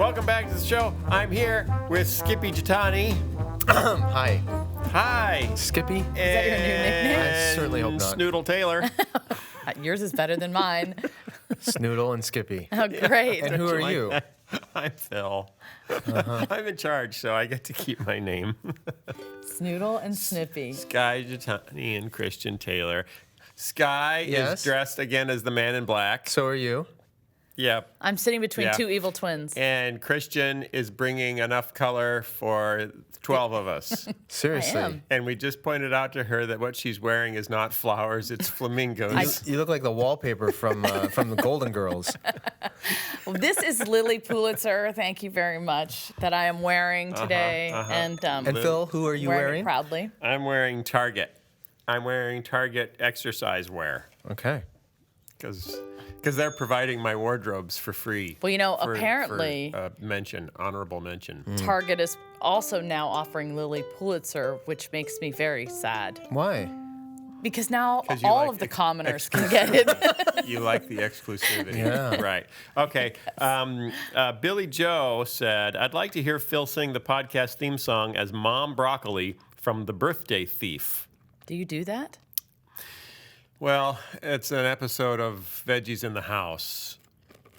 Welcome back to the show. I'm here with Skippy Jatani. Hi. Hi. Skippy? Is that your new nickname? I certainly hope not. Snoodle Taylor. Yours is better than mine. Snoodle and Skippy. Oh, great. And who are you? I'm Phil. I'm in charge, so I get to keep my name. Snoodle and Snippy. Sky Jatani and Christian Taylor. Sky Yes? is dressed again as the man in black. So are you? Yep. I'm sitting between Yeah. two evil twins. And Christian is bringing enough color for 12 of us. Seriously. I am. And we just pointed out to her that what she's wearing is not flowers, it's flamingos. You look like the wallpaper from the Golden Girls. Well, this is Lily Pulitzer, thank you very much, that I am wearing today. And Phil, who are you wearing wearing? it proudly. I'm wearing Target. I'm wearing Target exercise wear Okay. because they're providing my wardrobes for free. Well, you know, for apparently honorable mention. Target is also now offering Lily Pulitzer, which makes me very sad. Why? Because now 'Cause you all like of the commoners can get it. You like the exclusivity. Yeah. Right. Okay. Billy Joe said, I'd like to hear Phil sing the podcast theme song as Mom Broccoli from The Birthday Thief. Do you do that? Well, it's an episode of Veggies in the House.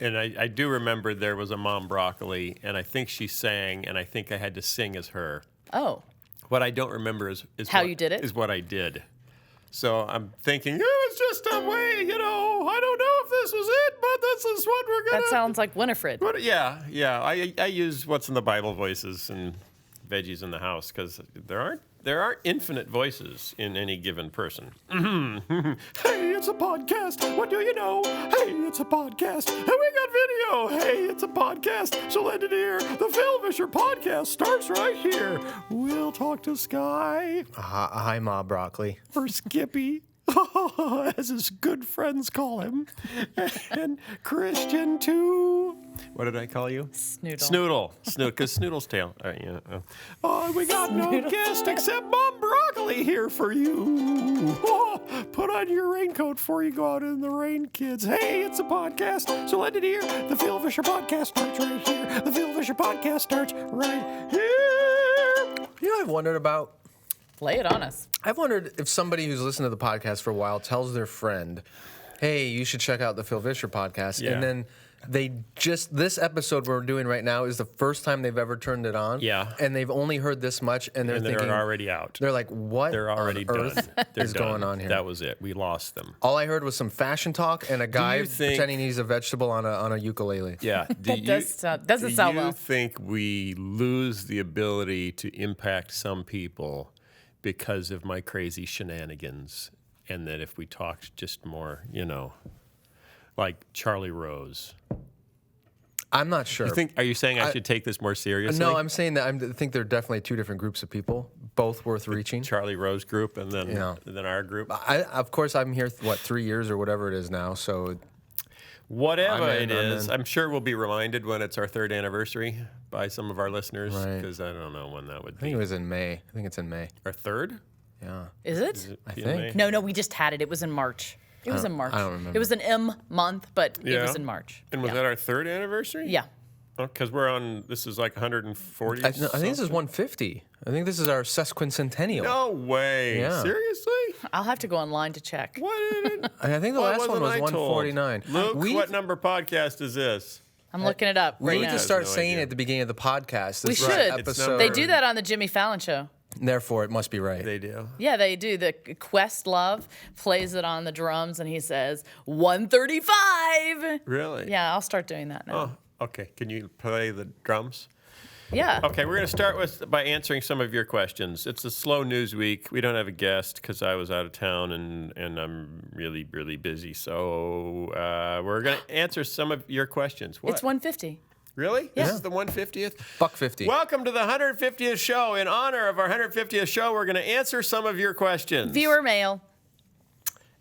And I do remember there was a Mom Broccoli, and I think she sang, and I think I had to sing as her. Oh. What I don't remember is How what, you did it? Is what I did. So I'm thinking, it was just a way, I don't know if this was it, but this is what we're going to... That sounds like Winifred. Yeah. I use what's in the Bible voices and Veggies in the House, because there aren't infinite voices in any given person. Hey, it's a podcast. What do you know? Hey, it's a podcast. And we got video. Hey, it's a podcast. So let it hear. The Phil Vischer podcast starts right here. We'll talk to Sky Hi, Ma Broccoli. or Skippy, as his good friends call him, and Christian too. What did I call you? Snoodle. Snoodle, because Snoodle's tail. We got no guest except Mom Broccoli here for you. Oh, put on your raincoat before you go out in the rain, kids. Hey, it's a podcast, so let it hear. The Phil Vischer podcast starts right here. The Phil Vischer podcast starts right here. You know what I've wondered about? Lay it on us. I've wondered if somebody who's listened to the podcast for a while tells their friend, hey, you should check out the Phil Vischer podcast. Yeah. And then this episode we're doing right now is the first time they've ever turned it on. Yeah. And they've only heard this much, and they're thinking... They're already out. They're like, what They're already on done. earth They're is done. going on here? That was it. We lost them. All I heard was some fashion talk and a guy you think- pretending he's a vegetable on a ukulele. Yeah. Doesn't Do sound you well. think we lose the ability to impact some people because of my crazy shenanigans? And that if we talked just more, like Charlie Rose. I'm not sure. Are you saying I should take this more seriously? No, I'm saying that I think they're definitely two different groups of people, both worth reaching. Charlie Rose group and then Yeah. then our group. Of course, I'm here, 3 years or whatever it is now, so... Whatever I'm in. I'm sure we'll be reminded when it's our 3rd anniversary by some of our listeners, Right. because I don't know when that would I think be. it was in May. I think it's in May. Our 3rd? Yeah. Is it? I In think. May? No, we just had it. It was in March. It was in March. I don't remember. It was an M month, but it was Yeah. in March. And was Yeah. that our 3rd anniversary? Yeah. Because this is like 140. I think this is 150. I think this is our sesquicentennial. No way. Yeah. Seriously? I'll have to go online to check. What? I think the Why last one was wasn't I told? 149. Luke, what number podcast is this? I'm looking it up We right need now. to start no saying idea. at the beginning of the podcast. We This is should. Episode, They do that on the Jimmy Fallon show. Therefore, it must be right. They do. Yeah, they do. The Questlove plays it on the drums, and he says 135. Really? Yeah, I'll start doing that now. Oh, okay. Can you play the drums? Yeah. Okay, we're going to start by answering some of your questions. It's a slow news week. We don't have a guest because I was out of town and I'm really, really busy. So we're going to answer some of your questions. What? It's 150. Really? This is the 150th? $1.50. Welcome to the 150th show. In honor of our 150th show, we're going to answer some of your questions. Viewer mail.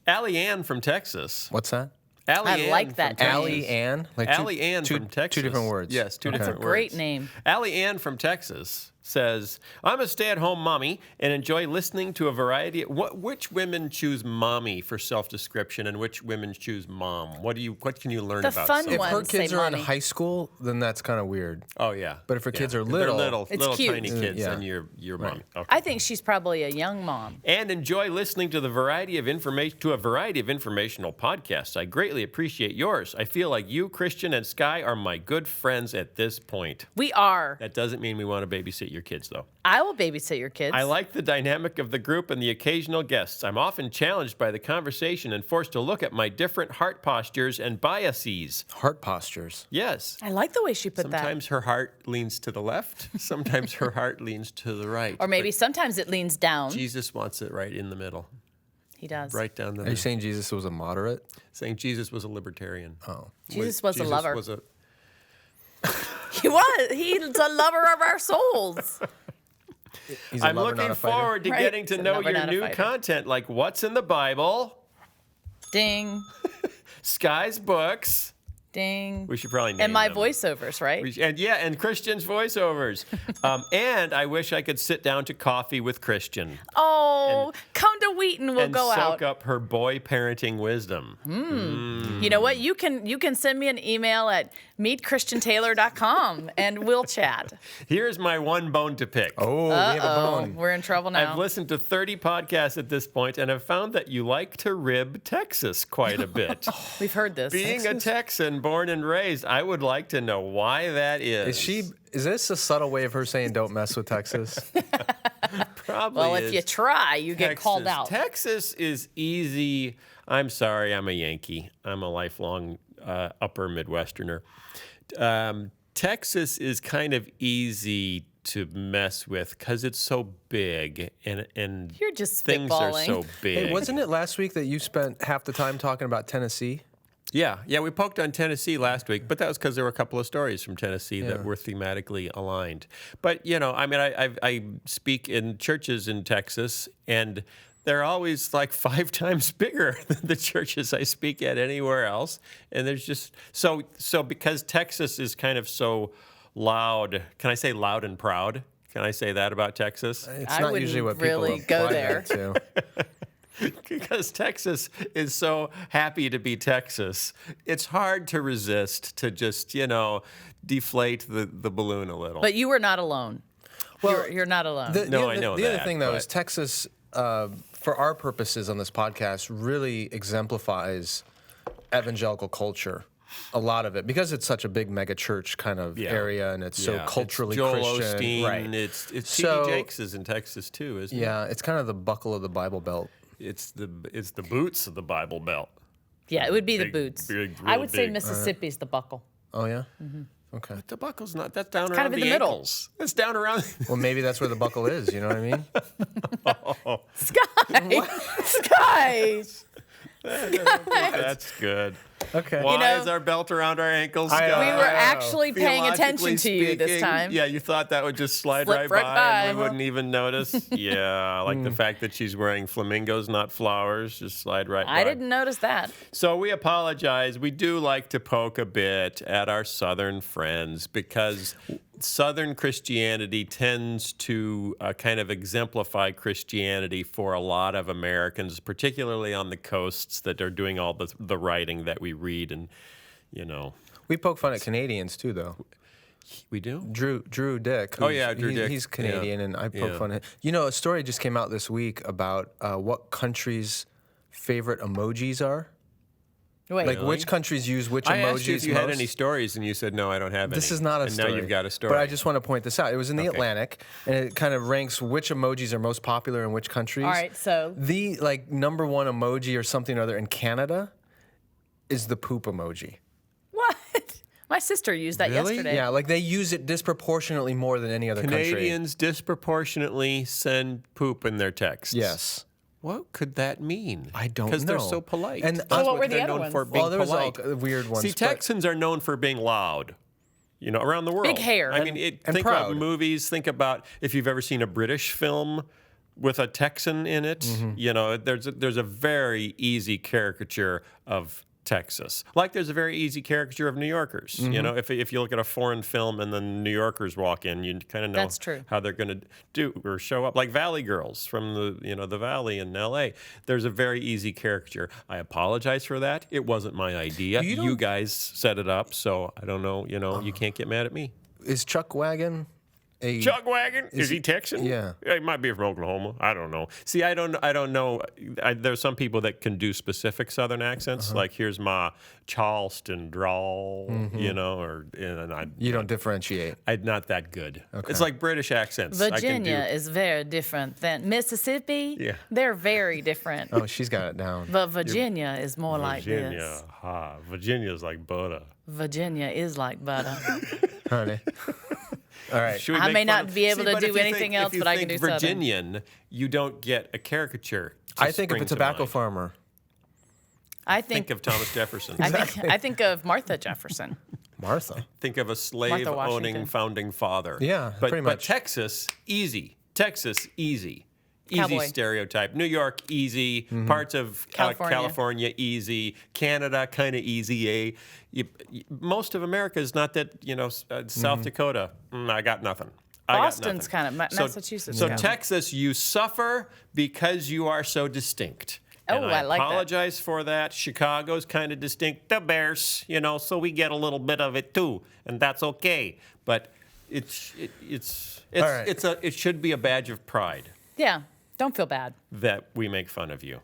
Allie Ann from Texas. What's that? Allie I Ann like from that Texas. name. Allie Ann? Like Allie Ann two, from Texas. Two different words. Yes, two Okay. different That's a great words. name. Allie Ann from Texas says, I'm a stay-at-home mommy and enjoy listening to a variety of... Which women choose mommy for self-description and which women choose mom? What can you learn The about fun someone? If her ones say kids are in mommy. high school, then that's kind of weird. Oh, yeah. But if her kids are If little, they're little, It's little cute. tiny kids, Yeah. then you're mommy. Okay. I think she's probably a young mom. And enjoy listening to a variety of informational podcasts. I greatly appreciate yours. I feel like you, Christian, and Sky are my good friends at this point. We are. That doesn't mean we want to babysit your kids, though. I will babysit your kids. I like the dynamic of the group and the occasional guests. I'm often challenged by the conversation and forced to look at my different heart postures and biases. heart postures. Yes. I like the way she put that. Sometimes her heart leans to the left. Sometimes her heart leans to the right. Or maybe But sometimes it leans down. Jesus wants it right in the middle. He does. Right down the Are middle. you saying Jesus was a moderate? Saying Jesus was a libertarian. Oh. Jesus was a lover. Was a, He was. He's a lover of our souls. He's a I'm lover, not looking a fighter? forward to Right. getting to He's a know lover, your not a new fighter. content, like what's in the Bible, Ding, Sky's books. ding. We should probably name And my them. voiceovers, right? And Christian's voiceovers. And I wish I could sit down to coffee with Christian Oh, come to Wheaton. We'll and go soak out. up her boy parenting wisdom. You know what? You can send me an email at meetchristiantaylor.com and we'll chat. Here's my one bone to pick. Oh, we have a Oh, bone. we're in trouble now. I've listened to 30 podcasts at this point and have found that you like to rib Texas quite a bit. We've heard this. Being a Texan, born and raised, I would like to know why that is. Is this a subtle way of her saying don't mess with Texas? Probably Well, is. if you try, you get called Texas. out. Texas is easy. I'm sorry, I'm a Yankee. I'm a lifelong upper Midwesterner. Texas is kind of easy to mess with because it's so big and You're just things are spitballing. so big. Hey, wasn't it last week that you spent half the time talking about Tennessee? Yeah, we poked on Tennessee last week, but that was because there were a couple of stories from Tennessee that were thematically aligned. But, I mean, I speak in churches in Texas, and they're always like 5 times bigger than the churches I speak at anywhere else. And there's just, so because Texas is kind of so loud, can I say loud and proud? Can I say that about Texas? It's I not wouldn't usually what really people go apply there. that to. Because Texas is so happy to be Texas, it's hard to resist to just, deflate the balloon a little. But you were not alone. Well, You're not alone. No, I know The other that, thing, though, but- is Texas, for our purposes on this podcast, really exemplifies evangelical culture. A lot of it, because it's such a big mega church kind of area, and it's so culturally it's Joel Christian. Osteen, Right. It's So- T.D. Jakes is in Texas too, isn't it? Yeah, it's kind of the buckle of the Bible Belt. It's the boots of the Bible Belt. Yeah, it would be the Big, boots. big, I real would say big. Mississippi's the buckle. Oh, yeah? Okay. The buckle's not. That's down kind around of in the the middle. ankles. That's down around. Well, maybe that's where the buckle is. You know what I mean? Sky! That's good. Okay. Why is our belt around our ankles? I know. We Scott? were actually paying attention to you this Speaking, time. Yeah, you thought that would just slide Slip right right by by, and we huh? wouldn't even notice. Yeah, like the fact that she's wearing flamingos, not flowers, just slide right by. I didn't notice that. So we apologize. We do like to poke a bit at our Southern friends because Southern Christianity tends to kind of exemplify Christianity for a lot of Americans, particularly on the coasts that are doing all the writing that we read. And, We poke fun at Canadians, too, though. we do? Drew Dick. Oh, yeah, Drew Dick. He's Canadian, Yeah. and I poke Yeah. fun at him. A story just came out this week about what countries' favorite emojis are. Wait, Like, which countries use which I emojis asked you if you had most. any stories, and you said, no, I don't have any. This is not a and story. now you've got a story. But I just want to point this out. It was in the Atlantic, and it kind of ranks which emojis are most popular in which countries. all right, so The number one emoji or something or other in Canada is the poop emoji. what? My sister used that Really? yesterday. Yeah, they use it disproportionately more than any other country. Canadians disproportionately send poop in their texts. Yes. What could that mean? I don't know. Because they're so polite. And That's So what were the they're other known ones? for, being Well, there was all polite. weird ones. See, but- Texans are known for being loud, around the world. Big hair. I mean, and think about proud. movies. Think about if you've ever seen a British film with a Texan in it. Mm-hmm. There's a very easy caricature of Texas. Like there's a very easy caricature of New Yorkers. You know, if you look at a foreign film and then New Yorkers walk in, you kind of know That's true. how they're going to do or show up. Like Valley Girls from the Valley in L.A. There's a very easy caricature. I apologize for that. It wasn't my idea. You guys set it up, so I don't know. You can't get mad at me. Is Chuck Wagon Chuck Wagon? Is he Texan? Yeah. He might be from Oklahoma. I don't know. See, I don't know. There's some people that can do specific Southern accents. Like, here's my Charleston drawl, You don't differentiate. I'm not that good. Okay. It's like British accents. Virginia is very different than Mississippi. Yeah. They're very different. Oh, she's got it down. But Virginia is more like Virginia. this. Virginia's like butter. Virginia is like butter. Honey. All right. Should we I make may fun not of- be able See, to but do if you anything think- else, if you but I can think do Southern. Virginian, you don't get a caricature. to I think if spring it's a to tobacco mind. farmer. I Think of Thomas Jefferson. I think of Martha Jefferson. Martha. Think of a slave-owning Washington. founding father. Yeah, but, pretty But much. Texas, easy. Texas, easy. Easy Cowboy. stereotype. New York, easy. Parts of California, easy. Canada, kind of easy. Most of America is not that, South Dakota, I got nothing. Boston's kind of Massachusetts. So kind of. Texas, you suffer because you are so distinct. Oh, And I like that. apologize for that. Chicago's kind of distinct. The Bears, so we get a little bit of it too, and that's okay. But it should be a badge of pride Yeah, don't feel bad. that we make fun of you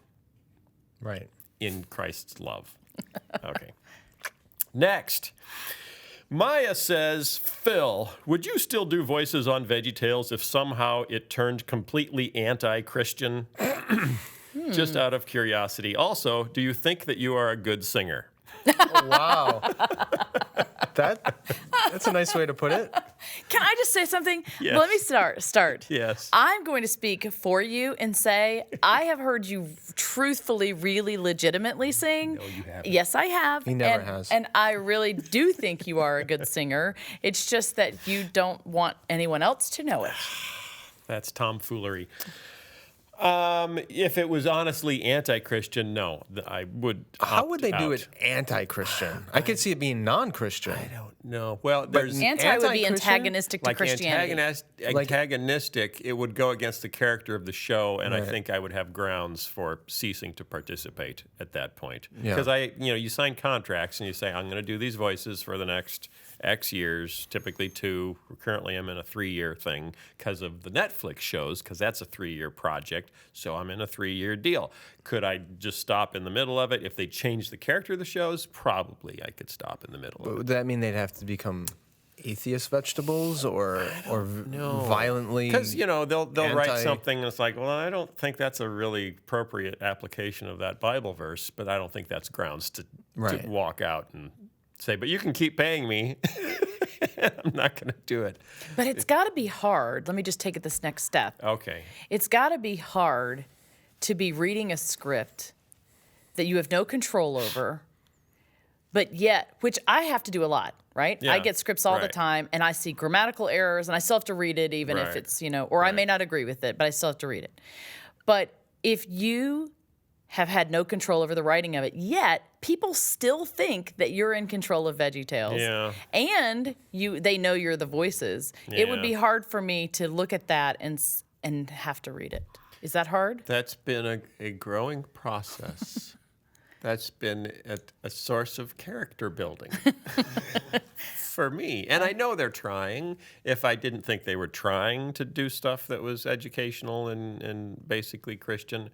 Right. in Christ's love. Okay. Next. Maya says, Phil, would you still do voices on VeggieTales if somehow it turned completely anti-Christian? Just out of curiosity. Also, do you think that you are a good singer? Wow. That's a nice way to put it. Can I just say something? Yes. Let me start. Yes. I'm going to speak for you and say I have heard you truthfully, really legitimately sing. No, you haven't. Yes, I have. He never has. And I really do think you are a good singer. It's just that you don't want anyone else to know it. That's tomfoolery. If it was honestly anti-Christian, no, I would. How would they do opt it anti-Christian? I could see it being non-Christian. I don't know. Well, there's Anti would be Anti-Christian? antagonistic to like Christianity. antagonistic. It would go against the character of the show, and I Right. think I would have grounds for ceasing to participate at that point. Yeah. Because you sign contracts and you say I'm going to do these voices for the next X years, typically 2. Currently, I'm in a 3-year thing because of the Netflix shows, because that's a 3-year project. So I'm in a 3-year deal. Could I just stop in the middle of it? If they change the character of the shows, probably I could stop in the middle of it. Would that mean they'd have to become atheist vegetables or violently? Because they'll write anti- something and it's like, well, I don't think that's a really appropriate application of that Bible verse, but I don't think that's grounds to Right. walk out and say, but you can keep paying me. I'm not going to do it. But it's got to be hard. Let me just take it this next step. Okay. It's got to be hard to be reading a script that you have no control over, but yet, which I have to do a lot, right? Yeah, I get scripts all the right. time, and I see grammatical errors, and I still have to read it, even if Right. it's, or I may not agree with it, but I still have to read it. But if you have had no control over the writing of it, yet people still think that you're in control of VeggieTales. Yeah. And they know you're the voices. It would Yeah. be hard for me to look at that and have to read it. Is that hard? That's been a growing process. That's been a source of character building for me. And I know they're trying. If I didn't think they were trying to do stuff that was educational and basically Christian,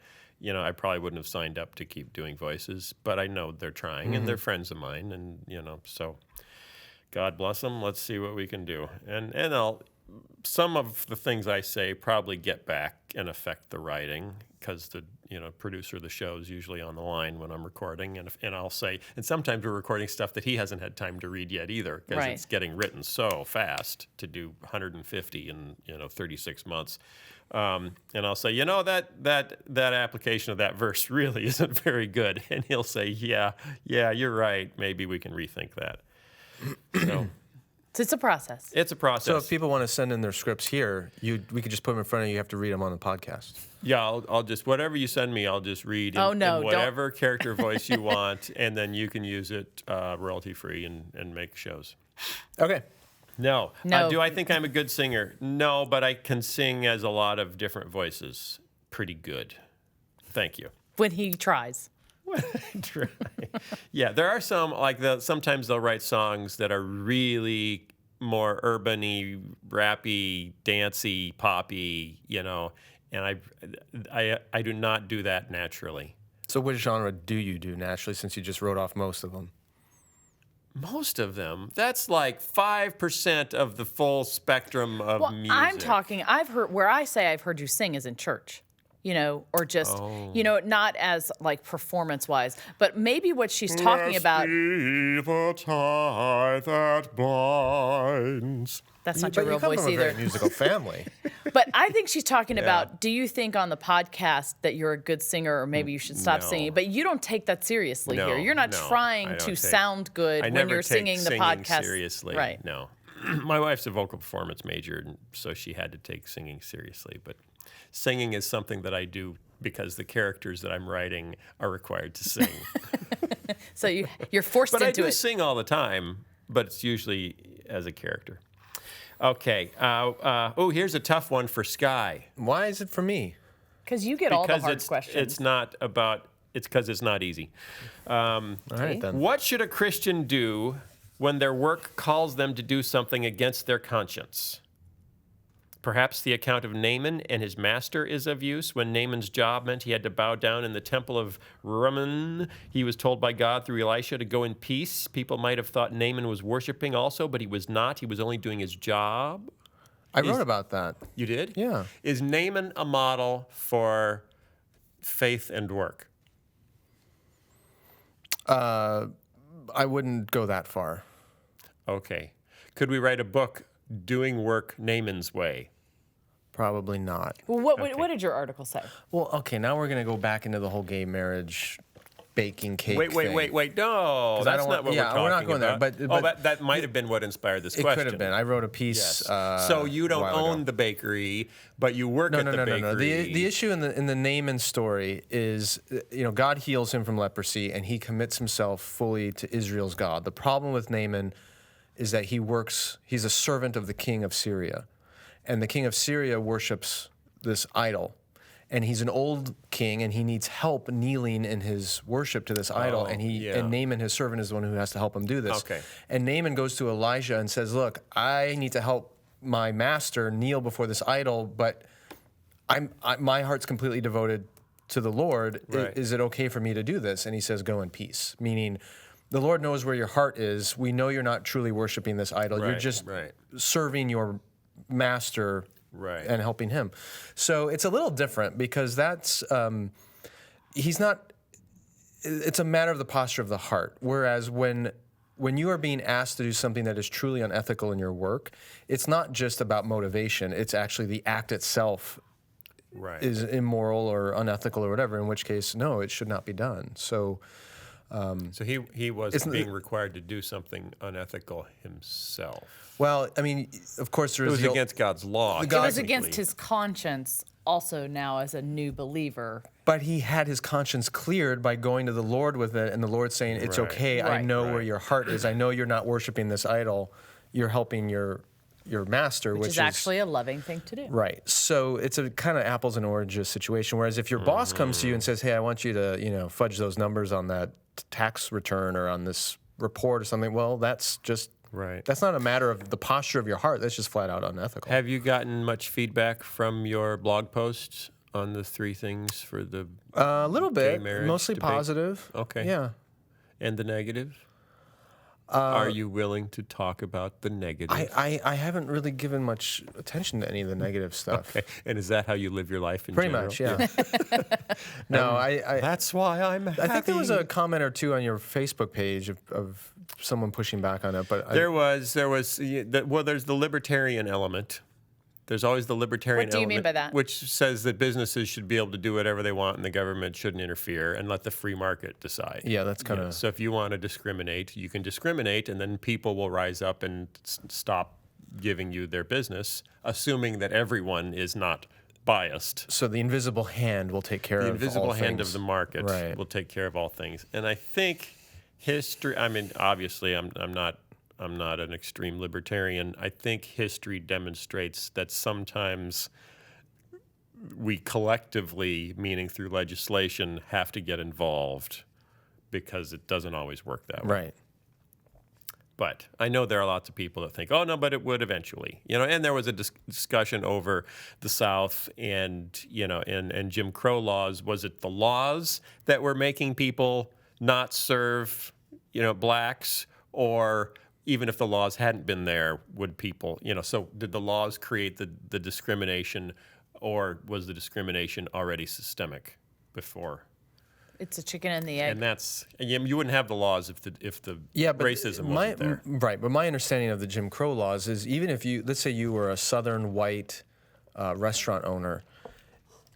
I probably wouldn't have signed up to keep doing voices. But I know they're trying, and they're friends of mine. And, so God bless them. Let's see what we can do. And some of the things I say probably get back and affect the writing, because the producer of the show is usually on the line when I'm recording, and I'll say, and sometimes we're recording stuff that he hasn't had time to read yet either, because Right. it's getting written so fast to do 150 in 36 months. And I'll say, that application of that verse really isn't very good, and he'll say, yeah, you're right. Maybe we can rethink that. So So it's a process. It's a process. So if people want to send in their scripts here, we could just put them in front of you. You have to read them on the podcast. Yeah, I'll just, whatever you send me, I'll just read Oh, in no, whatever character voice you want, and then you can use it royalty-free and make shows. Okay. No. No. Do I think I'm a good singer? No, but I can sing as a lot of different voices. Pretty good. Thank you. When he tries. Yeah, there are some, like, sometimes they'll write songs that are really more urban-y, rappy, dancey, poppy, you know, and I do not do that naturally. So which genre do you do naturally, since you just wrote off most of them? Most of them. That's like 5% of the full spectrum of music. I'm talking, I've heard you sing is in church. You know, or just, you know, not as like performance-wise, but maybe what she's talking about. Be the tie that binds. That's not your real voice from a either. very musical family. But I think she's talking about, do you think on the podcast that you're a good singer, or maybe you should stop singing? But you don't take that seriously here. You're not trying to sound good when you're singing the podcast. Seriously, right? No. My wife's a vocal performance major, and so she had to take singing seriously, but singing is something that I do because the characters that I'm writing are required to sing. So you're forced but into it. I do sing all the time, but it's usually as a character. Okay. Here's a tough one for Sky. Why is it for me? Because you get all the hard questions. It's because it's not easy. All right, then. What should a Christian do when their work calls them to do something against their conscience? Perhaps the account of Naaman and his master is of use. When Naaman's job meant he had to bow down in the temple of Rimmon, he was told by God through Elisha to go in peace. People might have thought Naaman was worshiping also, but he was not. He was only doing his job. I wrote about that. You did? Yeah. Is Naaman a model for faith and work? I wouldn't go that far. Okay. Could we write a book, Doing Work Naaman's Way? Probably not. Well, what did your article say? Well, okay, now we're going to go back into the whole gay marriage baking cake thing. Wait. No, that's not what we're talking about. we're not going there. But that might have been what inspired this it question. could have been. I wrote a piece. So you don't own the bakery, but you work at the bakery. No. The issue in the Naaman story is, God heals him from leprosy, and he commits himself fully to Israel's God. The problem with Naaman is that he's a servant of the king of Syria. And the king of Syria worships this idol. And he's an old king, and he needs help kneeling in his worship to this idol. And Naaman, his servant, is the one who has to help him do this. Okay. And Naaman goes to Elijah and says, "Look, I need to help my master kneel before this idol, but my heart's completely devoted to the Lord. Right. Is it okay for me to do this?" And he says, "Go in peace," meaning the Lord knows where your heart is. We know you're not truly worshiping this idol. You're just serving your master and helping him. So it's a little different because that's it's a matter of the posture of the heart. Whereas when you are being asked to do something that is truly unethical in your work, it's not just about motivation. It's actually the act itself is immoral or unethical or whatever, in which case, no, it should not be done. So he was being required to do something unethical himself. Well, I mean, of course, it was against God's law. It was against his conscience also now as a new believer. But he had his conscience cleared by going to the Lord with it, and the Lord saying, "It's okay. I know where your heart is. I know you're not worshiping this idol. You're helping your master," which is actually a loving thing to do. Right. So it's a kind of apples and oranges situation. Whereas if your boss comes to you and says, "Hey, I want you to fudge those numbers on that tax return or on this report or something," well, that's just that's not a matter of the posture of your heart. That's just flat out unethical. Have you gotten much feedback from your blog posts on the 3 things for the a little bit, mostly debate? Positive. Okay. Yeah. And the negative? Are you willing to talk about the negative? I haven't really given much attention to any of the negative stuff. Okay. And is that how you live your life in Pretty general? much, yeah. No, that's why I'm happy. I think there was a comment or two on your Facebook page of someone pushing back on it, but there's the libertarian element There's always the libertarian What do you mean element, by that? which says that businesses should be able to do whatever they want and the government shouldn't interfere and let the free market decide. Yeah, that's kind of... So if you want to discriminate, you can discriminate, and then people will rise up and stop giving you their business, assuming that everyone is not biased. So the invisible hand will take care of all things. The invisible hand of the market will take care of all things. And I think history, I mean, obviously I'm not an extreme libertarian. I think history demonstrates that sometimes we collectively, meaning through legislation, have to get involved because it doesn't always work that way. Right. But I know there are lots of people that think, oh, no, but it would eventually. And there was a discussion over the South and Jim Crow laws. Was it the laws that were making people not serve, blacks? Or even if the laws hadn't been there, would people, so did the laws create the discrimination, or was the discrimination already systemic before? It's a chicken and the egg. And that's, you wouldn't have the laws if the racism wasn't there. Right, but my understanding of the Jim Crow laws is even if let's say you were a Southern white restaurant owner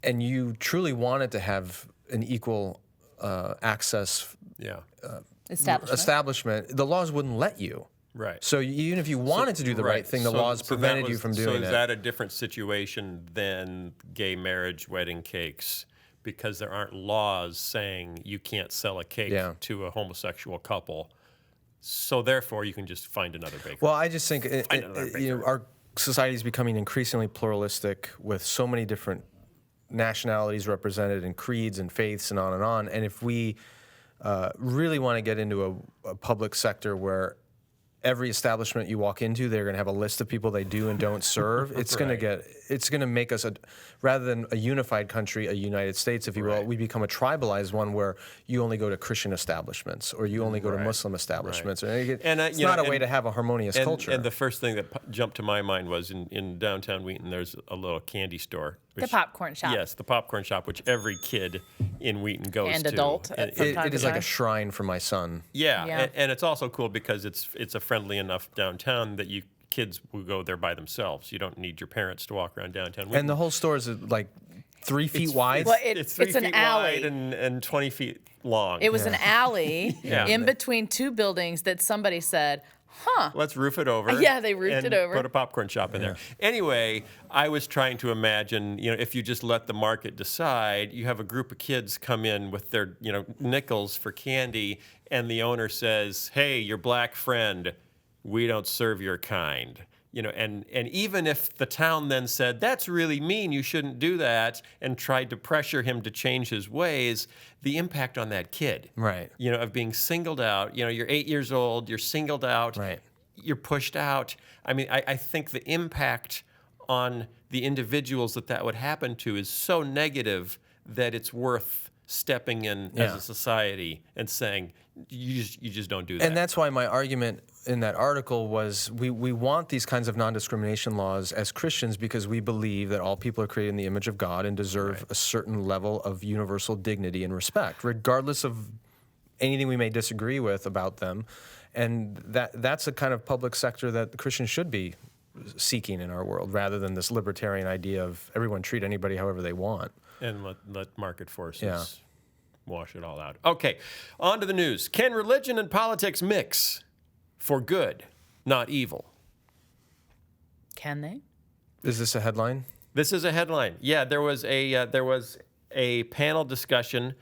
and you truly wanted to have an equal access establishment, the laws wouldn't let you. Right. So even if you wanted to do the right thing, the laws prevented you from doing it. So is that a different situation than gay marriage, wedding cakes? Because there aren't laws saying you can't sell a cake to a homosexual couple. So therefore, you can just find another baker. Well, I just think our society is becoming increasingly pluralistic with so many different nationalities represented and creeds and faiths and on and on. And if we really want to get into a public sector where every establishment you walk into, they're going to have a list of people they do and don't serve. It's going to make us rather than a unified country, a United States, if you will, we become a tribalized one where you only go to Christian establishments or you only go to Muslim establishments. It's not a way to have a harmonious culture. And the first thing that jumped to my mind was in downtown Wheaton, there's a little candy store. The popcorn shop. Yes, the popcorn shop, which every kid in Wheaton goes to. And adult. It is like a shrine for my son. Yeah. And it's also cool because it's a friendly enough downtown that kids will go there by themselves. You don't need your parents to walk around downtown Wheaton. And the whole store is like 3 feet wide. It's 3 feet wide and 20 feet long. It was an alley in between two buildings that somebody said, let's roof it over. Yeah, they roofed it over. Put a popcorn shop in there. Anyway, I was trying to imagine, if you just let the market decide, you have a group of kids come in with their, nickels for candy, and the owner says, hey, your black friend, we don't serve your kind. And even if the town then said, that's really mean, you shouldn't do that, and tried to pressure him to change his ways, the impact on that kid, of being singled out, you're 8 years old, you're singled out, you're pushed out. I mean, I think the impact on the individuals that would happen to is so negative that it's worth stepping in as a society and saying, you just don't do that. And that's why my argument in that article was we want these kinds of non-discrimination laws as Christians because we believe that all people are created in the image of God and deserve a certain level of universal dignity and respect, regardless of anything we may disagree with about them. And that's a kind of public sector that Christians should be seeking in our world, rather than this libertarian idea of everyone treat anybody however they want. And let market forces wash it all out. Okay, on to the news. Can religion and politics mix for good, not evil? Can they? Is this a headline? This is a headline. Yeah, there was a panel discussion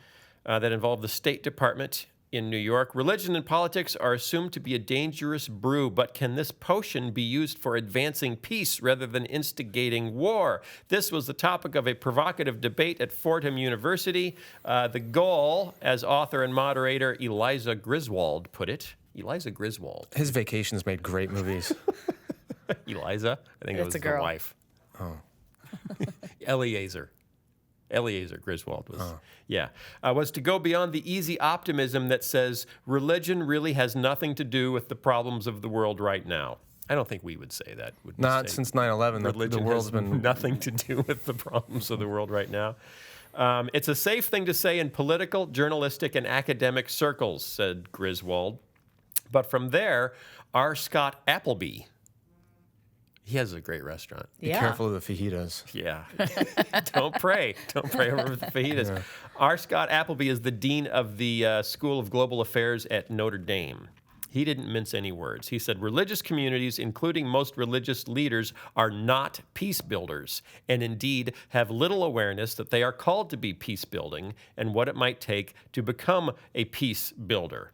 that involved the State Department in New York. Religion and politics are assumed to be a dangerous brew, but can this potion be used for advancing peace rather than instigating war? This was the topic of a provocative debate at Fordham University. The goal, as author and moderator Eliza Griswold put it, Eliza Griswold. His Vacations made great movies. Eliza? I think it was the wife. Oh. Eliezer Griswold was, was to go beyond the easy optimism that says religion really has nothing to do with the problems of the world right now. I don't think we would say that. Not since 9/11. The world's been nothing to do with the problems of the world right now. It's a safe thing to say in political, journalistic, and academic circles, said Griswold. But from there, R. Scott Appleby, He has a great restaurant. Be careful of the fajitas. Yeah. Don't pray. Don't pray over the fajitas. Yeah. R. Scott Appleby is the dean of the School of Global Affairs at Notre Dame. He didn't mince any words. He said, religious communities, including most religious leaders, are not peace builders, and indeed have little awareness that they are called to be peace building and what it might take to become a peace builder.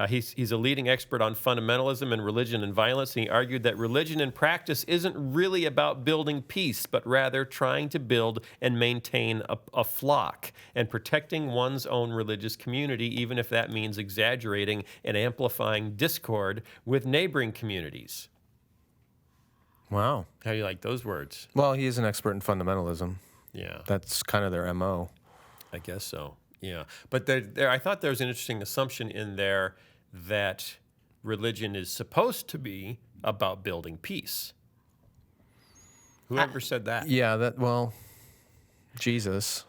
He's a leading expert on fundamentalism and religion and violence, and he argued that religion in practice isn't really about building peace, but rather trying to build and maintain a flock and protecting one's own religious community, even if that means exaggerating and amplifying discord with neighboring communities. Wow. How do you like those words? Well, he is an expert in fundamentalism. Yeah. That's kind of their MO. I guess so. Yeah. But I thought there was an interesting assumption in there that religion is supposed to be about building peace. Whoever said that? Yeah, Jesus.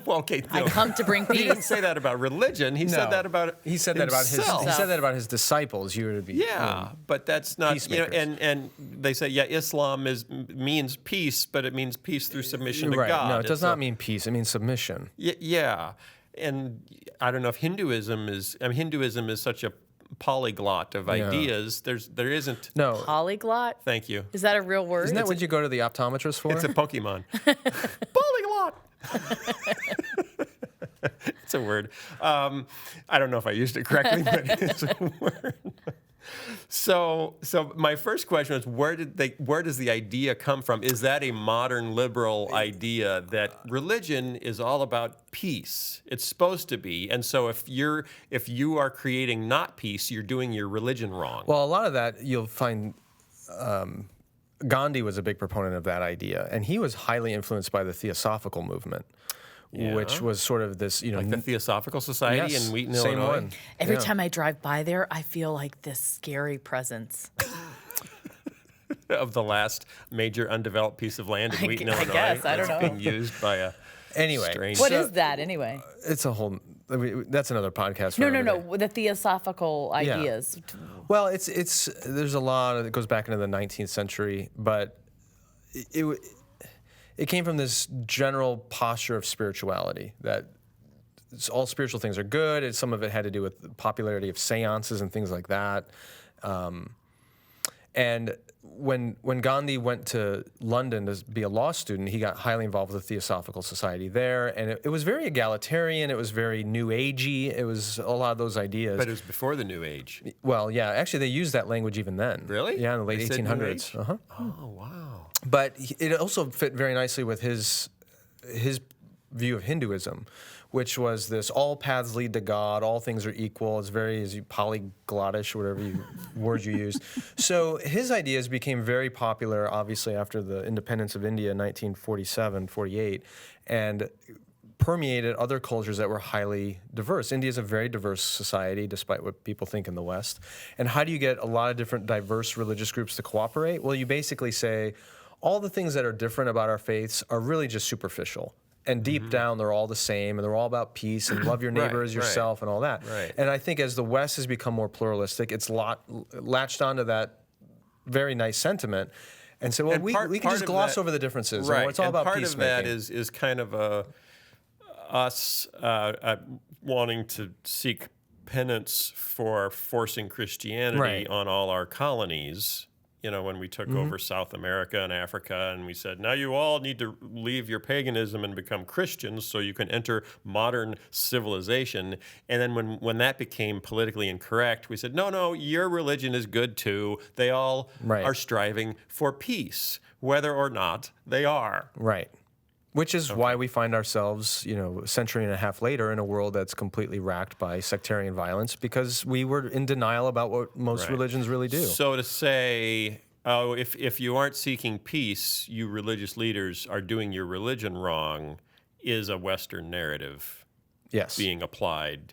Well, okay. I come to bring He didn't peace. say that about religion. He said that about He said that about himself. he said that about his disciples. You were to be Yeah, but that's not, peacemakers. and they say, Islam means peace, but it means peace through submission to right. God. No, it does not mean peace. It means submission. Yeah, and I don't know if Hinduism is such a polyglot of ideas. There isn't. No. Polyglot? Thank you. Is that a real word? Isn't that what you go to the optometrist for? It's a Pokemon. Polyglot. It's a word. I don't know if I used it correctly, but it's a word. So my first question was, where does the idea come from? Is that a modern liberal idea that religion is all about peace? It's supposed to be, and so if you are creating not peace, you're doing your religion wrong. Well, a lot of that you'll find. Gandhi was a big proponent of that idea, and he was highly influenced by the Theosophical movement, which was sort of this, like the Theosophical Society in Wheaton, same Illinois. one. Every time I drive by there, I feel like this scary presence. Of the last major undeveloped piece of land in Wheaton, I Illinois. guess. I don't that's know. being used by a strange... What is that anyway? It's a whole. That's another podcast. For No. another day. The theosophical ideas. Well, it's there's a lot that goes back into the 19th century, but it came from this general posture of spirituality that all spiritual things are good. And some of it had to do with the popularity of seances and things like that. And when Gandhi went to London to be a law student, he got highly involved with the Theosophical Society there, and it was very egalitarian. It was very New Agey. It was a lot of those ideas. But it was before the New Age. Well, yeah, actually, they used that language even then. Really? Yeah, in the late They said New 1800s. Age? Oh, wow. But it also fit very nicely with his view of Hinduism, which was this: all paths lead to God, all things are equal. It's very polyglottish, whatever word you used. So his ideas became very popular, obviously, after the independence of India in 1947, 48, and permeated other cultures that were highly diverse. India is a very diverse society, despite what people think in the West. And how do you get a lot of different diverse religious groups to cooperate? Well, you basically say, all the things that are different about our faiths are really just superficial. And deep down, they're all the same, and they're all about peace and love your neighbor as yourself and all that. Right. And I think as the West has become more pluralistic, it's latched onto that very nice sentiment. And so, well, we can just gloss over the differences. Right. It's all about part peacemaking. of that is kind of us wanting to seek penance for forcing Christianity on all our colonies. You know, when we took over South America and Africa, and we said, now you all need to leave your paganism and become Christians so you can enter modern civilization. And then when that became politically incorrect, we said, no, your religion is good too. They all are striving for peace, whether or not they are. Right. Which is why we find ourselves, a century and a half later in a world that's completely racked by sectarian violence because we were in denial about what most religions really do. So to say, if you aren't seeking peace, you religious leaders are doing your religion wrong, is a Western narrative being applied.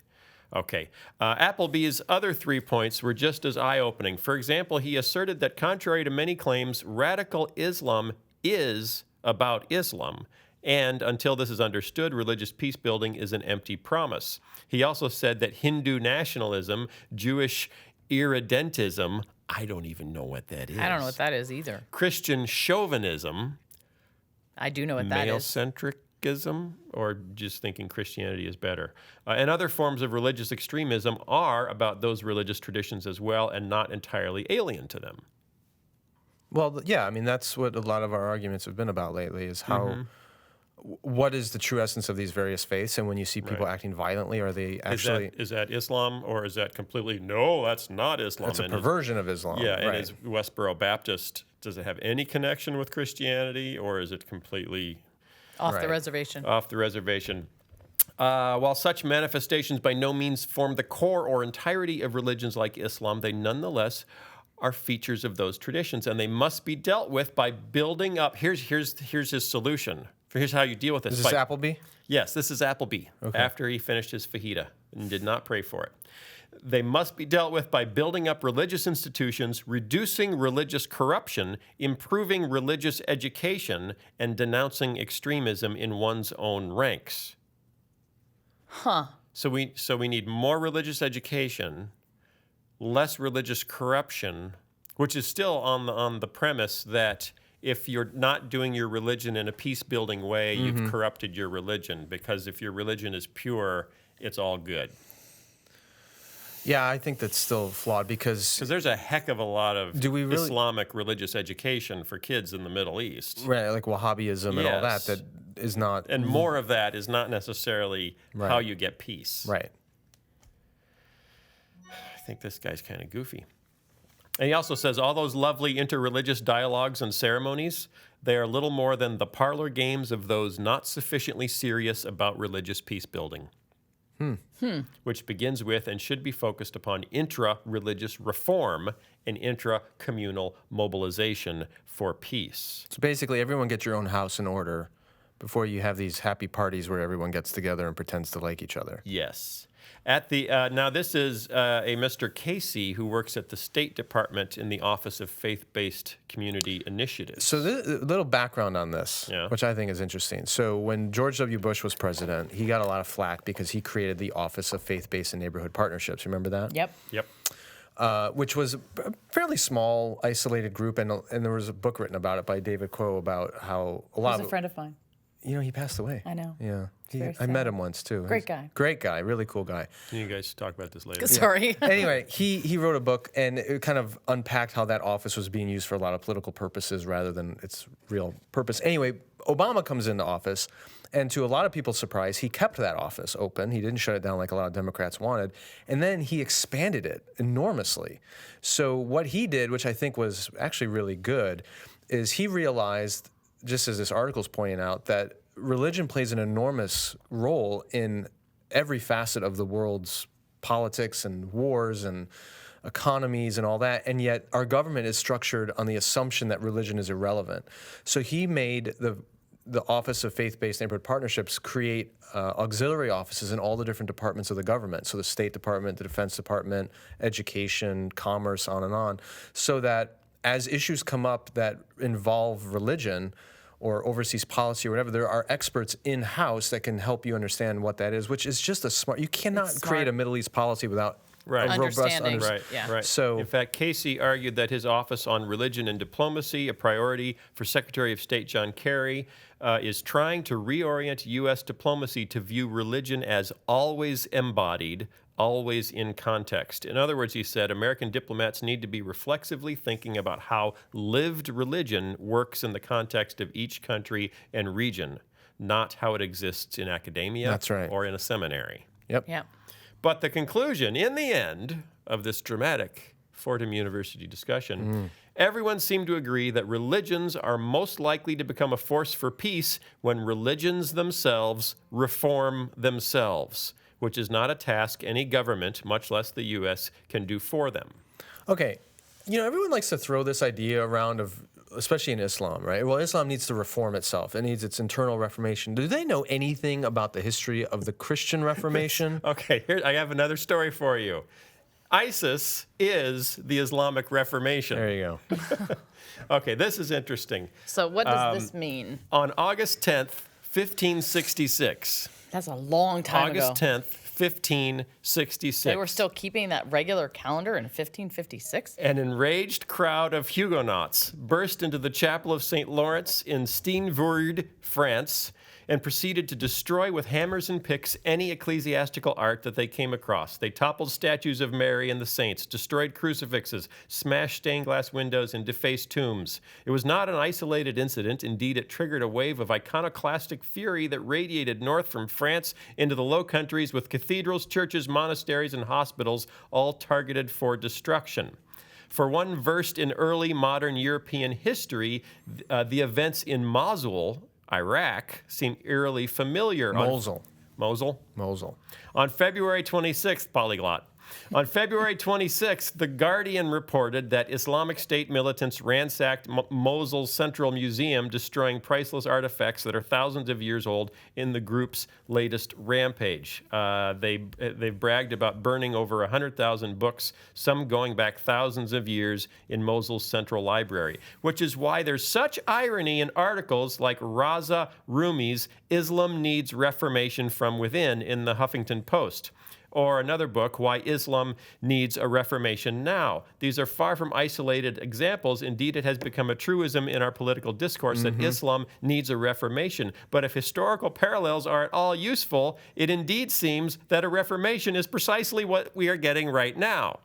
Okay. Appleby's other 3 points were just as eye-opening. For example, he asserted that contrary to many claims, radical Islam is about Islam. And until this is understood, religious peace building is an empty promise. He also said that Hindu nationalism, Jewish irredentism, I don't even know what that is. I don't know what that is either. Christian chauvinism. I do know what that is. Male-centricism, or just thinking Christianity is better. And other forms of religious extremism are about those religious traditions as well and not entirely alien to them. Well, yeah, I mean, that's what a lot of our arguments have been about lately is how, what is the true essence of these various faiths? And when you see people acting violently, are they actually... Is that Islam, or is that completely, no, that's not Islam? It's a perversion of Islam. Yeah, and is Westboro Baptist, does it have any connection with Christianity, or is it completely... Off the reservation. Off the reservation. While such manifestations by no means form the core or entirety of religions like Islam, they nonetheless are features of those traditions, and they must be dealt with by building up. Here's his solution. Here's how you deal with this. Is this Appleby? Yes, this is Appleby, after he finished his fajita and did not pray for it. They must be dealt with by building up religious institutions, reducing religious corruption, improving religious education, and denouncing extremism in one's own ranks. Huh. So we need more religious education, less religious corruption, which is still on the premise that if you're not doing your religion in a peace-building way, you've corrupted your religion, because if your religion is pure, it's all good. Yeah, I think that's still flawed because there's a heck of a lot of Islamic religious education for kids in the Middle East. Right, like Wahhabism and all that is not... And more of that is not necessarily how you get peace. Right. I think this guy's kind of goofy. And he also says, all those lovely interreligious dialogues and ceremonies, they are little more than the parlor games of those not sufficiently serious about religious peace building. Which begins with and should be focused upon intra-religious reform and intra-communal mobilization for peace. So basically, everyone get your own house in order before you have these happy parties where everyone gets together and pretends to like each other. Yes. At the now, this is a Mr. Casey who works at the State Department in the Office of Faith-Based Community Initiatives. So a little background on this, which I think is interesting. So when George W. Bush was president, he got a lot of flack because he created the Office of Faith-Based and Neighborhood Partnerships. Remember that? Yep. Which was a fairly small, isolated group, and there was a book written about it by David Quo about how a lot He's a friend of mine. You know, he passed away. I know. Yeah. I met him once, too. Great guy. Great guy. Really cool guy. You guys talk about this later. Sorry. Anyway, he wrote a book, and it kind of unpacked how that office was being used for a lot of political purposes rather than its real purpose. Anyway, Obama comes into office, and to a lot of people's surprise, he kept that office open. He didn't shut it down like a lot of Democrats wanted. And then he expanded it enormously. So what he did, which I think was actually really good, is he realized, just as this article's pointing out, that religion plays an enormous role in every facet of the world's politics and wars and economies and all that, and yet our government is structured on the assumption that religion is irrelevant. So he made the Office of Faith-Based Neighborhood Partnerships create auxiliary offices in all the different departments of the government, so the State Department, the Defense Department, education, commerce, on, so that as issues come up that involve religion or overseas policy or whatever, there are experts in-house that can help you understand what that is, which is just a smart... You cannot create a Middle East policy without a robust understanding. Right. So, in fact, Casey argued that his Office on Religion and Diplomacy, a priority for Secretary of State John Kerry, is trying to reorient U.S. diplomacy to view religion as always embodied, always in context. In other words, he said, American diplomats need to be reflexively thinking about how lived religion works in the context of each country and region, not how it exists in academia or in a seminary. Yep. But the conclusion, in the end, of this dramatic Fordham University discussion, everyone seemed to agree that religions are most likely to become a force for peace when religions themselves reform themselves, which is not a task any government, much less the U.S., can do for them. Okay. You know, everyone likes to throw this idea around of, especially in Islam, right? Well, Islam needs to reform itself. It needs its internal reformation. Do they know anything about the history of the Christian Reformation? Okay, here I have another story for you. ISIS is the Islamic Reformation. There you go. Okay, this is interesting. So what does this mean? On August 10th, 1566. That's a long time ago. August 10th, 1566. They were still keeping that regular calendar in 1556? An enraged crowd of Huguenots burst into the chapel of St. Lawrence in Steenvoorde, France, and proceeded to destroy with hammers and picks any ecclesiastical art that they came across. They toppled statues of Mary and the saints, destroyed crucifixes, smashed stained glass windows, and defaced tombs. It was not an isolated incident. Indeed, it triggered a wave of iconoclastic fury that radiated north from France into the Low Countries, with cathedrals, churches, monasteries, and hospitals all targeted for destruction. For one versed in early modern European history, the events in Mosul, Iraq, seem eerily familiar. Mosul. Mosul? On February 26th, polyglot. On February 26th, The Guardian reported that Islamic State militants ransacked Mosul's Central Museum, destroying priceless artifacts that are thousands of years old in the group's latest rampage. They've bragged about burning over 100,000 books, some going back thousands of years, in Mosul's Central Library, which is why there's such irony in articles like Raza Rumi's Islam Needs Reformation from Within in the Huffington Post. Or another book, Why Islam Needs a Reformation Now. These are far from isolated examples. Indeed, it has become a truism in our political discourse that Islam needs a reformation. But if historical parallels are at all useful, it indeed seems that a reformation is precisely what we are getting right now.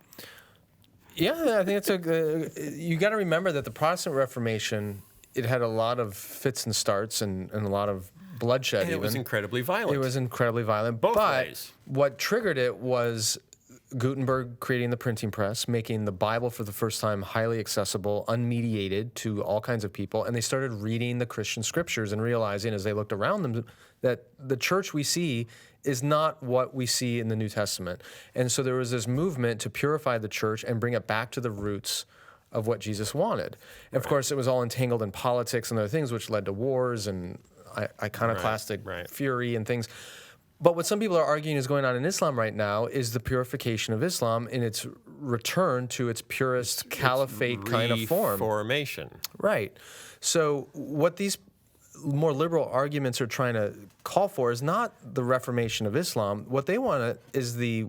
Yeah, I think it's you got to remember that the Protestant Reformation, it had a lot of fits and starts and a lot of bloodshed. And it was incredibly violent. It was incredibly violent. Both ways. What triggered it was Gutenberg creating the printing press, making the Bible for the first time highly accessible, unmediated to all kinds of people. And they started reading the Christian scriptures and realizing as they looked around them that the church we see is not what we see in the New Testament. And so there was this movement to purify the church and bring it back to the roots of what Jesus wanted. And of course, it was all entangled in politics and other things, which led to wars and iconoclastic fury and things. But what some people are arguing is going on in Islam right now is the purification of Islam in its return to its purest caliphate kind of form. Reformation. Right. So what these more liberal arguments are trying to call for is not the reformation of Islam. What they want is the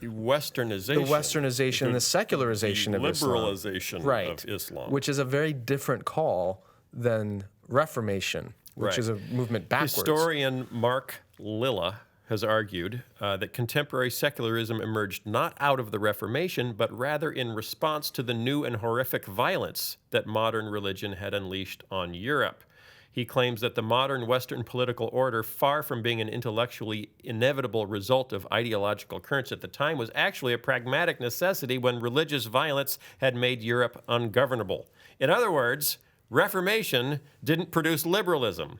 westernization, and the secularization of Islam. Liberalization of Islam. Which is a very different call than Reformation, which is a movement backwards. Historian Mark Lilla has argued that contemporary secularism emerged not out of the Reformation, but rather in response to the new and horrific violence that modern religion had unleashed on Europe. He claims that the modern Western political order, far from being an intellectually inevitable result of ideological currents at the time, was actually a pragmatic necessity when religious violence had made Europe ungovernable. In other words, Reformation didn't produce liberalism.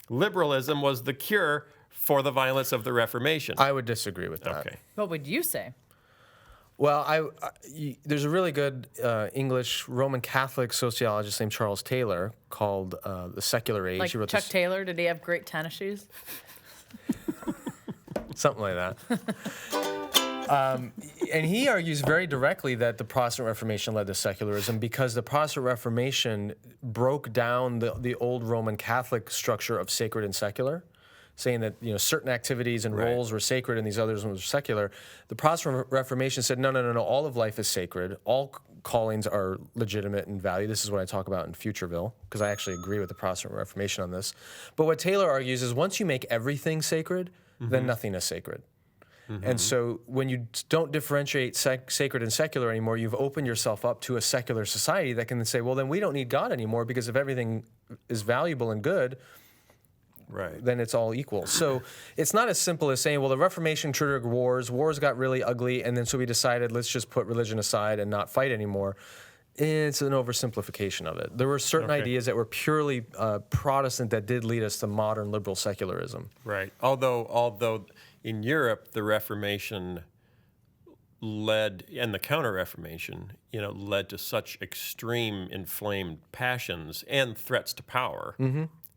Liberalism was the cure for the violence of the Reformation. I would disagree with that. Okay. What would you say? Well, there's a really good English Roman Catholic sociologist named Charles Taylor called The Secular Age. Like he wrote Chuck Taylor, did he have great tennis shoes? Something like that. And he argues very directly that the Protestant Reformation led to secularism because the Protestant Reformation broke down the old Roman Catholic structure of sacred and secular, saying that certain activities and roles were sacred and these others were secular. The Protestant Reformation said, no, all of life is sacred. All callings are legitimate and valued. This is what I talk about in Futureville, because I actually agree with the Protestant Reformation on this. But what Taylor argues is once you make everything sacred, then nothing is sacred. And so when you don't differentiate sacred and secular anymore, you've opened yourself up to a secular society that can say, well, then we don't need God anymore because if everything is valuable and good, then it's all equal. So it's not as simple as saying, well, the Reformation triggered wars. Wars got really ugly, and then so we decided let's just put religion aside and not fight anymore. It's an oversimplification of it. There were certain ideas that were purely Protestant that did lead us to modern liberal secularism. Right. Although in Europe, the Reformation led, and the Counter-Reformation, led to such extreme inflamed passions and threats to power.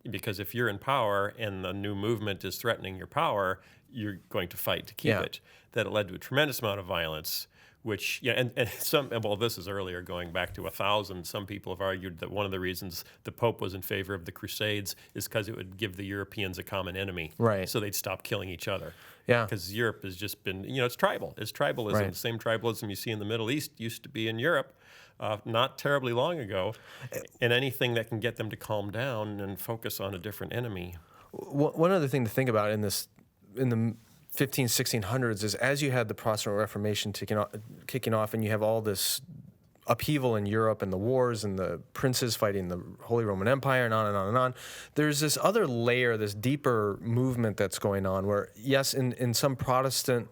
Because if you're in power and the new movement is threatening your power, you're going to fight to keep it. That it led to a tremendous amount of violence, which, and some, well, this is earlier, going back to 1000. Some people have argued that one of the reasons the Pope was in favor of the Crusades is because it would give the Europeans a common enemy. Right. So they'd stop killing each other. Yeah. Because Europe has just been, it's tribal. It's tribalism. Right. The same tribalism you see in the Middle East used to be in Europe not terribly long ago. And anything that can get them to calm down and focus on a different enemy. One other thing to think about in the 1600s is, as you had the Protestant Reformation kicking off, and you have all this upheaval in Europe and the wars and the princes fighting the Holy Roman Empire and on and on and on, there's this other layer, this deeper movement that's going on where, yes, in some Protestant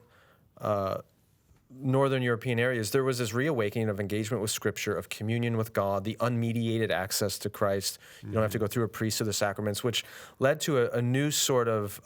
Northern European areas, there was this reawakening of engagement with Scripture, of communion with God, the unmediated access to Christ. You don't have to go through a priest or the sacraments, which led to a new sort of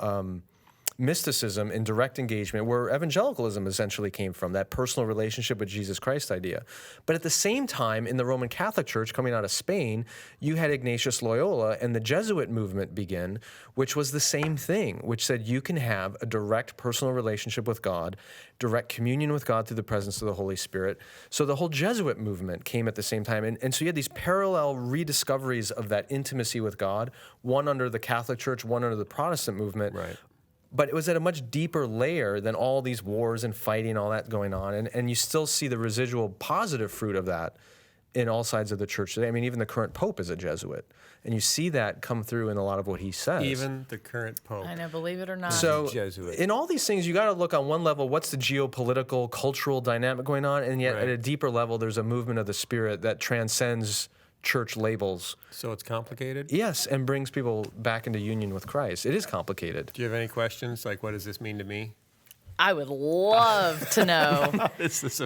mysticism in direct engagement, where evangelicalism essentially came from, that personal relationship with Jesus Christ idea. But at the same time, in the Roman Catholic Church coming out of Spain, you had Ignatius Loyola and the Jesuit movement begin, which was the same thing, which said you can have a direct personal relationship with God, direct communion with God through the presence of the Holy Spirit. So the whole Jesuit movement came at the same time. And so you had these parallel rediscoveries of that intimacy with God, one under the Catholic Church, one under the Protestant movement. Right. But it was at a much deeper layer than all these wars and fighting, all that going on. And you still see the residual positive fruit of that in all sides of the church today. I mean, even the current Pope is a Jesuit. And you see that come through in a lot of what he says. Even the current Pope. I know, believe it or not. So Jesuit. in all these things, you got to look on one level, what's the geopolitical, cultural dynamic going on? And yet at a deeper level, there's a movement of the Spirit that transcends church labels. So it's complicated? Yes, and brings people back into union with Christ. It is complicated. Do you have any questions? Like, what does this mean to me? I would love to know,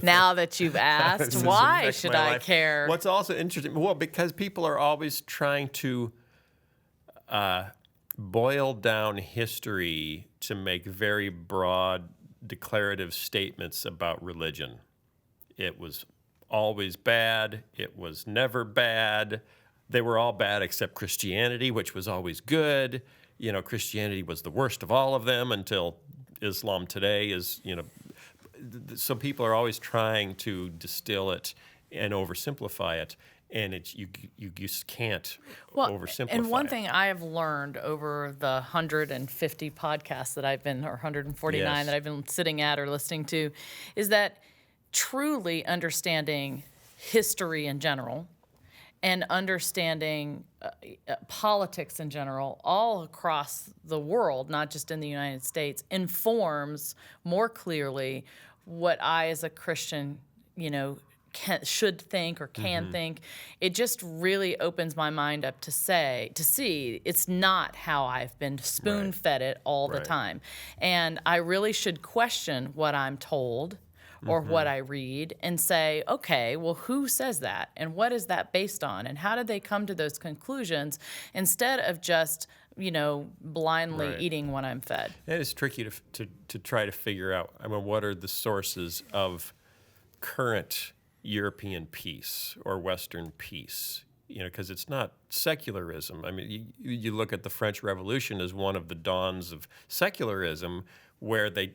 now that you've asked, why should I care? What's also interesting, well, because people are always trying to boil down history to make very broad declarative statements about religion. It was always bad. It was never bad. They were all bad except Christianity, which was always good. Christianity was the worst of all of them until Islam today is, so people are always trying to distill it and oversimplify it. And you just can't oversimplify it. And one thing I have learned over the 150 podcasts that I've been, or 149 that I've been sitting at or listening to, is that truly understanding history in general and understanding politics in general all across the world, not just in the United States, informs more clearly what I as a Christian, should think or can think. It just really opens my mind up to see it's not how I've been spoon-fed it all the time. And I really should question what I'm told or what I read and say, okay, well, who says that? And what is that based on? And how did they come to those conclusions instead of just, blindly eating what I'm fed? It is tricky to try to figure out, what are the sources of current European peace or Western peace? Because it's not secularism. You look at the French Revolution as one of the dawns of secularism, where they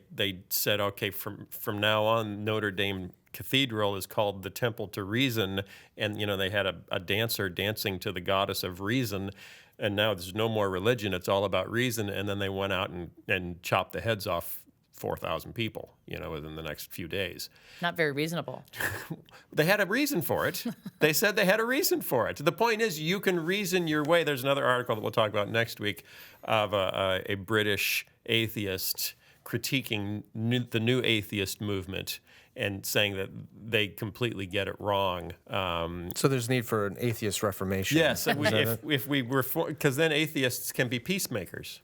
said, okay, from now on, Notre Dame Cathedral is called the Temple to Reason, and they had a dancer dancing to the goddess of reason, and now there's no more religion, it's all about reason, and then they went out and chopped the heads off 4,000 people, within the next few days. Not very reasonable. They had a reason for it. They said they had a reason for it. The point is, you can reason your way. There's another article that we'll talk about next week of a British atheist critiquing the new atheist movement and saying that they completely get it wrong. So there's need for an atheist reformation. Yes, if we reform, because then atheists can be peacemakers,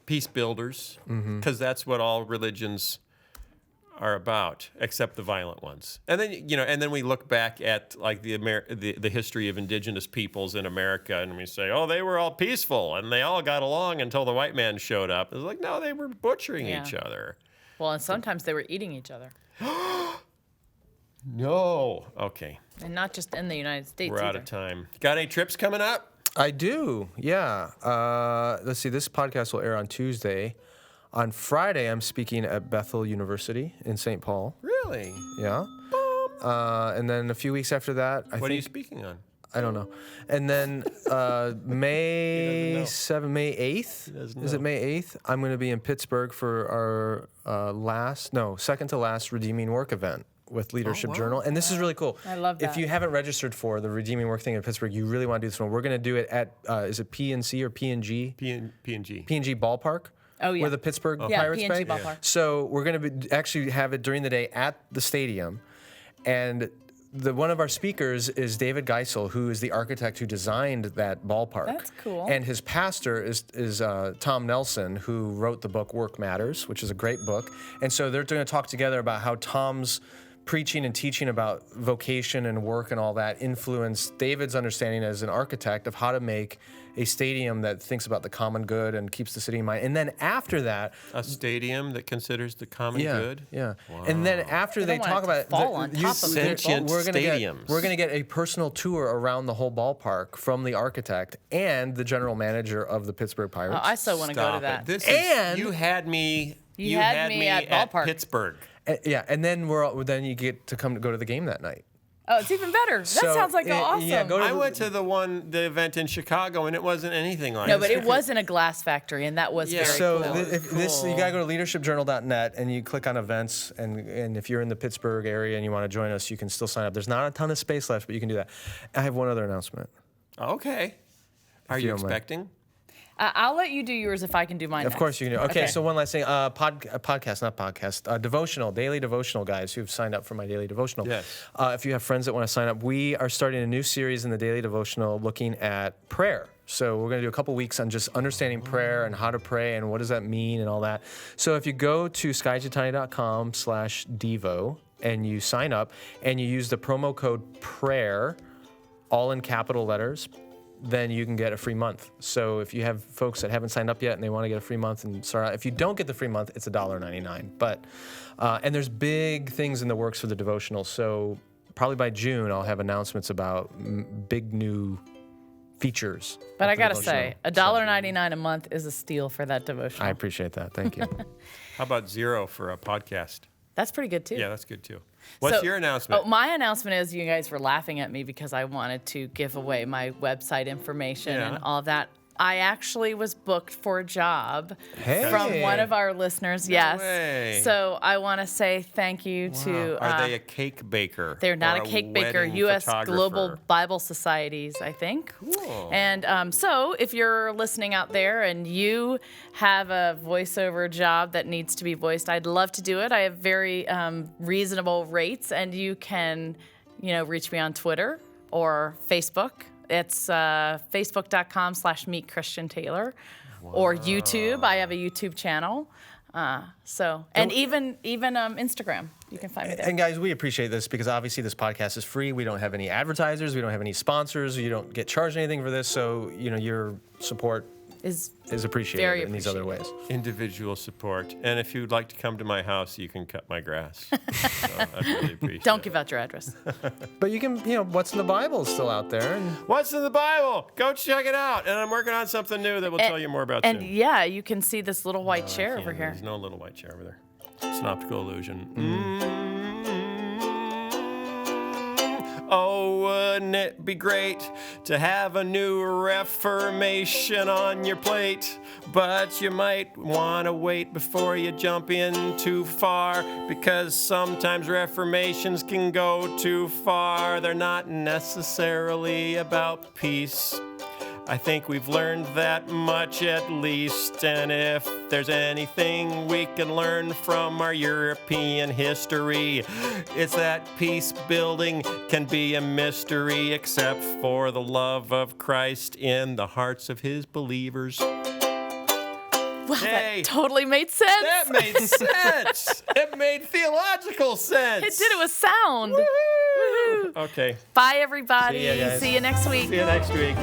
peace builders, because that's what all religions are about, except the violent ones. And then and then we look back at like the history of indigenous peoples in America, and we say, oh, they were all peaceful and they all got along until the white man showed up. It's like, no, they were butchering each other. Well, and sometimes they were eating each other. No. Okay. And not just in the United States. We're out of time. Got any trips coming up? I do. Yeah. Let's see. This podcast will air on Tuesday. On Friday, I'm speaking at Bethel University in St. Paul. Really? Yeah. And then a few weeks after that, What are you speaking on? I don't know. And then May 7th, May 8th? Is it May 8th? I'm going to be in Pittsburgh for our second to last Redeeming Work event with Leadership Journal. And this is really cool. I love that. If you haven't registered for the Redeeming Work thing in Pittsburgh, you really want to do this one. We're going to do it at, is it PNC or PNG? PNG. PNG Ballpark. Oh, yeah. Where the Pittsburgh Pirates PNG play. Ballpark. So we're going to actually have it during the day at the stadium. And one of our speakers is David Geisel, who is the architect who designed that ballpark. That's cool. And his pastor is Tom Nelson, who wrote the book Work Matters, which is a great book. And so they're going to talk together about how Tom's preaching and teaching about vocation and work and all that influenced David's understanding as an architect of how to make a stadium that thinks about the common good and keeps the city in mind. And then after that, a stadium that considers the common good. Yeah. Wow. And then after they talk about it, we're going to get a personal tour around the whole ballpark from the architect and the general manager of the Pittsburgh Pirates. Oh, I so want to go to that. You had me. You had me at ballpark. Pittsburgh. And then then you get to go to the game that night. Oh, it's even better. That sounds like awesome. Yeah, I went to the event in Chicago, and it wasn't anything like No, but it was in a glass factory, and that was very so cool. You got to go to leadershipjournal.net, and you click on events, and if you're in the Pittsburgh area and you want to join us, you can still sign up. There's not a ton of space left, but you can do that. I have one other announcement. Okay. Are you expecting? I'll let you do yours if I can do mine Of next. course you can do. Okay, so one last thing. Devotional, daily devotional guys who've signed up for my daily devotional. Yes. If you have friends that want to sign up, we are starting a new series in the daily devotional looking at prayer. So we're going to do a couple weeks on just understanding prayer and how to pray and what does that mean and all that. So if you go to skyjatani.com/devo and you sign up and you use the promo code prayer, all in capital letters, then you can get a free month. So if you have folks that haven't signed up yet and they want to get a free month and start out, if you don't get the free month, it's $1.99. But and there's big things in the works for the devotional. So probably by June, I'll have announcements about big new features. But I got to say, $1.99 a month is a steal for that devotional. I appreciate that. Thank you. How about $0 for a podcast? That's pretty good, too. Yeah, that's good, too. What's your announcement? Oh, my announcement is you guys were laughing at me because I wanted to give away my website information and all of that. I actually was booked for a job from one of our listeners. No way. So I want to say thank you to. Are they a cake baker? They're not a cake baker. U.S. Global Bible Societies, I think. Cool. And so if you're listening out there and you have a voiceover job that needs to be voiced, I'd love to do it. I have very reasonable rates, and you can, reach me on Twitter or Facebook. It's facebook.com/meet Christian Taylor or YouTube. I have a YouTube channel. And even Instagram. You can find me there. And guys, we appreciate this because obviously this podcast is free. We don't have any advertisers. We don't have any sponsors. You don't get charged anything for this. So, your support is appreciated in these other ways. Individual support. And if you'd like to come to my house, you can cut my grass. So I'd really appreciate Don't give out your address. But you can, What's in the Bible is still out there. What's in the Bible? Go check it out. And I'm working on something new that we'll tell you more about soon. And yeah, you can see this little white chair over here. There's no little white chair over there. It's an optical illusion. Oh, wouldn't it be great to have a new Reformation on your plate? But you might want to wait before you jump in too far, because sometimes Reformations can go too far. They're not necessarily about peace. I think we've learned that much at least, and if there's anything we can learn from our European history, it's that peace building can be a mystery, except for the love of Christ in the hearts of his believers. Well, that totally made sense. That made sense. It made theological sense. It did it with sound. Woo-hoo. Okay. Bye, everybody. See ya, guys. See you next week. See you next week.